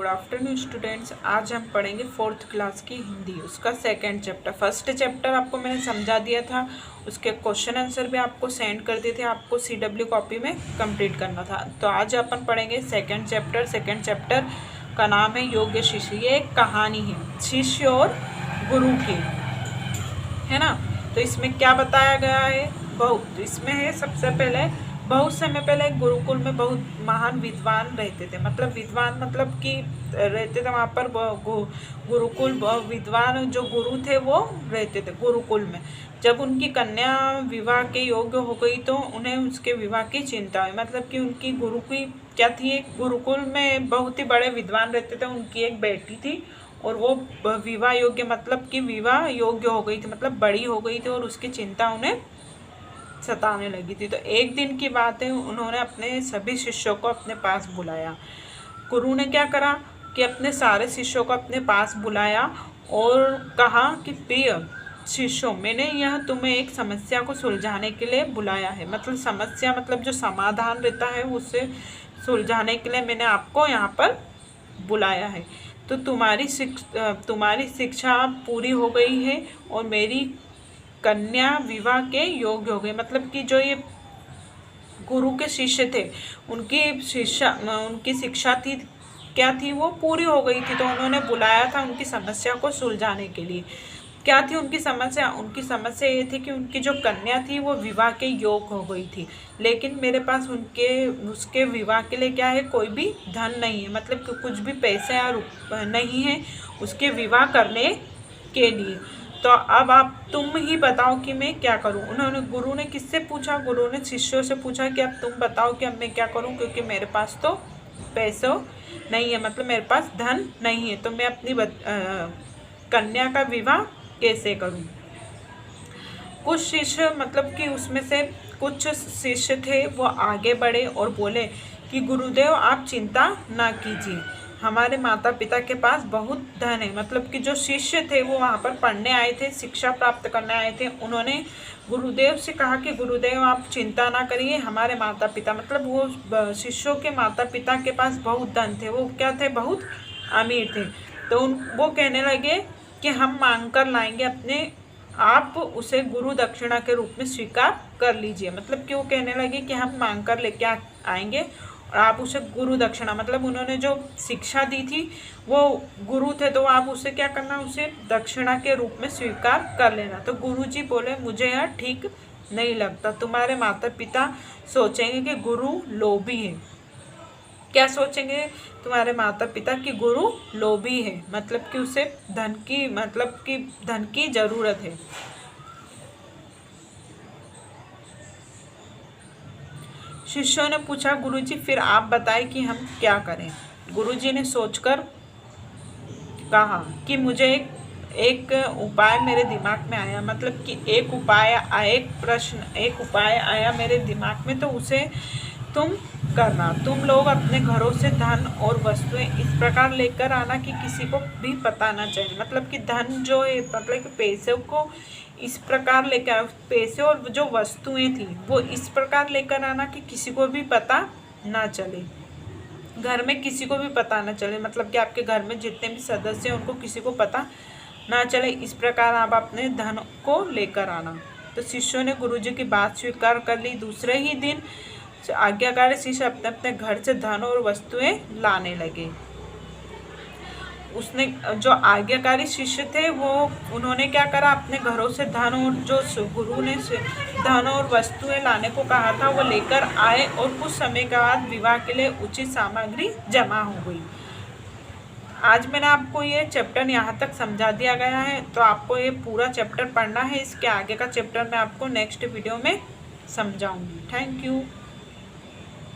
Good afternoon students. आज हम पढ़ेंगे फोर्थ क्लास की हिंदी, उसका सेकंड चैप्टर। फर्स्ट चैप्टर आपको मैंने समझा दिया था, उसके क्वेश्चन आंसर भी आपको सेंड कर दिए थे, आपको CW कॉपी में कंप्लीट करना था। तो आज अपन पढ़ेंगे सेकंड चैप्टर। सेकंड चैप्टर का नाम है योग्य शिष्य। ये एक कहानी है शिष्य और गुरु की, है ना। तो इसमें क्या बताया गया है, बहुत इसमें है। सबसे पहले बहुत समय पहले गुरुकुल में बहुत महान विद्वान रहते थे। मतलब विद्वान मतलब कि रहते थे वहाँ पर गुरुकुल, विद्वान जो गुरु थे वो रहते थे गुरुकुल में। जब उनकी कन्या विवाह के योग्य हो गई तो उन्हें उसके विवाह की चिंता हुई। मतलब कि उनकी गुरु की क्या थी, एक गुरुकुल में बहुत ही बड़े विद्वान रहते थे, उनकी एक बेटी थी और वो विवाह योग्य, मतलब कि विवाह योग्य हो गई थी, मतलब बड़ी हो गई थी और उसकी चिंता उन्हें सताने लगी थी। तो एक दिन की बात है, उन्होंने अपने सभी शिष्यों को अपने पास बुलाया। गुरु ने क्या करा कि अपने सारे शिष्यों को अपने पास बुलाया और कहा कि प्रिय शिष्यों, मैंने यह तुम्हें एक समस्या को सुलझाने के लिए बुलाया है। मतलब समस्या मतलब जो समाधान रहता है उससे सुलझाने के लिए मैंने आपको यहाँ पर बुलाया है। तो तुम्हारी शिक्षा पूरी हो गई है और मेरी कन्या विवाह के योग्य हो गए। मतलब कि जो ये गुरु के शिष्य थे उनकी शिक्षा थी क्या थी, वो पूरी हो गई थी। तो उन्होंने बुलाया था उनकी समस्या को सुलझाने के लिए। क्या थी उनकी समस्या? उनकी समस्या ये थी कि उनकी जो कन्या थी वो विवाह के योग्य हो गई थी, लेकिन मेरे पास उसके विवाह के लिए क्या है, कोई भी धन नहीं है। मतलब कि कुछ भी पैसे नहीं है उसके विवाह करने के लिए। तो अब आप तुम ही बताओ कि मैं क्या करूं। उन्होंने गुरु ने किससे पूछा? गुरु ने शिष्यों से पूछा कि अब तुम बताओ कि अब मैं क्या करूं, क्योंकि मेरे पास तो पैसों नहीं है, मतलब मेरे पास धन नहीं है, तो मैं अपनी कन्या का विवाह कैसे करूं। कुछ शिष्य, मतलब कि उसमें से कुछ शिष्य थे वो आगे बढ़े और बोले कि गुरुदेव आप चिंता ना कीजिए, हमारे माता पिता के पास बहुत धन है। मतलब कि जो शिष्य थे वो वहाँ पर पढ़ने आए थे, शिक्षा प्राप्त करने आए थे। उन्होंने गुरुदेव से कहा कि गुरुदेव आप चिंता ना करिए, हमारे माता पिता, मतलब वो शिष्यों के माता पिता के पास बहुत धन थे, वो क्या थे, बहुत अमीर थे। तो वो कहने लगे कि हम मांग कर लाएंगे अपने, आप उसे गुरु दक्षिणा के रूप में स्वीकार कर लीजिए। मतलब कि वो कहने लगे कि हम मांग कर लेके आएंगे और आप उसे गुरु दक्षिणा, मतलब उन्होंने जो शिक्षा दी थी वो गुरु थे तो आप उसे क्या करना, उसे दक्षिणा के रूप में स्वीकार कर लेना। तो गुरु जी बोले मुझे यह ठीक नहीं लगता, तुम्हारे माता पिता सोचेंगे कि गुरु लोभी है। क्या सोचेंगे तुम्हारे माता पिता कि गुरु लोभी है, मतलब कि उसे धन की जरूरत है। शिष्यों ने पूछा गुरुजी फिर आप बताएं कि हम क्या करें। गुरुजी ने सोचकर कहा कि मुझे एक उपाय मेरे दिमाग में आया। मतलब कि एक उपाय आया मेरे दिमाग में, तो उसे तुम करना। तुम लोग अपने घरों से धन और वस्तुएं इस प्रकार लेकर आना कि किसी को भी पता ना चले। मतलब कि धन जो है, मतलब कि पैसे को इस प्रकार लेकर, पैसे और जो वस्तुएं थी वो इस प्रकार लेकर आना कि किसी को भी पता ना चले, घर में किसी को भी पता ना चले। मतलब कि आपके घर में जितने भी सदस्य हैं उनको किसी को पता ना चले, इस प्रकार आप अपने धन को लेकर आना। तो शिष्यों ने गुरुजी की बात स्वीकार कर ली। दूसरे ही दिन आज्ञाकारी शिष्य अपने अपने घर से धन और वस्तुएं लाने लगे। उसने जो आज्ञाकारी शिष्य थे वो उन्होंने क्या करा, अपने घरों से धन और जो गुरु ने धन और वस्तुएं लाने को कहा था वो लेकर आए और कुछ समय के बाद विवाह के लिए उचित सामग्री जमा हो गई। आज मैंने आपको ये चैप्टर यहाँ तक समझा दिया गया है, तो आपको ये पूरा चैप्टर पढ़ना है। इसके आगे का चैप्टर मैं आपको नेक्स्ट वीडियो में समझाऊंगी। Thank you.